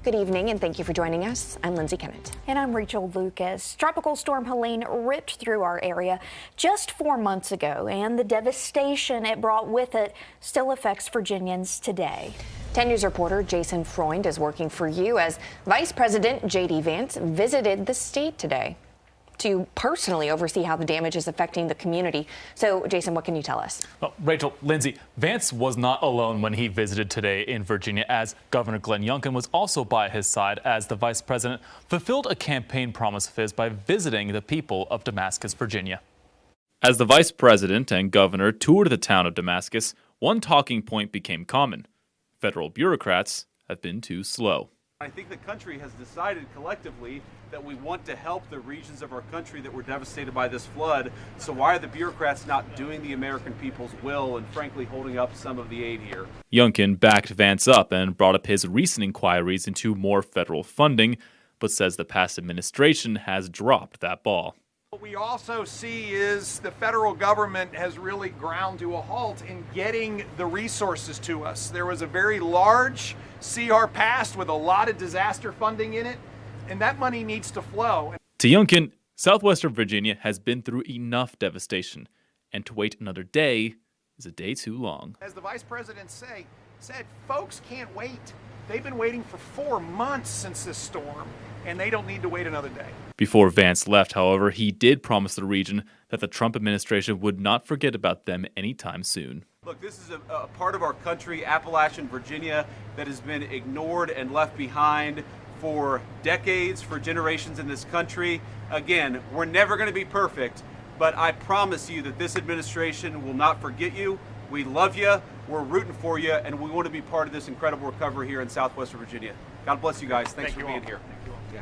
Good evening, and thank you for joining us. I'm Lindsay Kennett. And I'm Rachel Lucas. Tropical Storm Helene ripped through our area just 4 months ago, and the devastation it brought with it still affects Virginians today. 10 News reporter Jason Freund is working for you as Vice President JD Vance visited the state today to personally oversee how the damage is affecting the community. So, Jason, what can you tell us? Well, Rachel, Lindsay, Vance was not alone when he visited today in Virginia, as Governor Glenn Youngkin was also by his side as the vice president fulfilled a campaign promise of his by visiting the people of Damascus, Virginia. As the vice president and governor toured the town of Damascus, one talking point became common. Federal bureaucrats have been too slow. I think the country has decided collectively that we want to help the regions of our country that were devastated by this flood. So why are the bureaucrats not doing the American people's will and frankly holding up some of the aid here? Youngkin backed Vance up and brought up his recent inquiries into more federal funding, but says the past administration has dropped that ball. What we also see is the federal government has really ground to a halt in getting the resources to us. There was a very large CR passed with a lot of disaster funding in it, and that money needs to flow. To Youngkin, Southwestern Virginia has been through enough devastation, and to wait another day is a day too long. As the vice president said, folks can't wait. They've been waiting for 4 months since this storm, and they don't need to wait another day. Before Vance left, however, he did promise the region that the Trump administration would not forget about them anytime soon. Look, this is a part of our country, Appalachian Virginia, that has been ignored and left behind for decades, for generations in this country. Again, we're never going to be perfect, but I promise you that this administration will not forget you. We love you, we're rooting for you, and we want to be part of this incredible recovery here in Southwestern Virginia. God bless you guys. Thanks for being here. Yeah.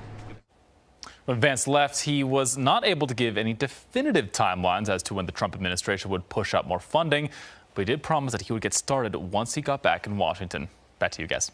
When Vance left, he was not able to give any definitive timelines as to when the Trump administration would push out more funding, but he did promise that he would get started once he got back in Washington. Back to you guys.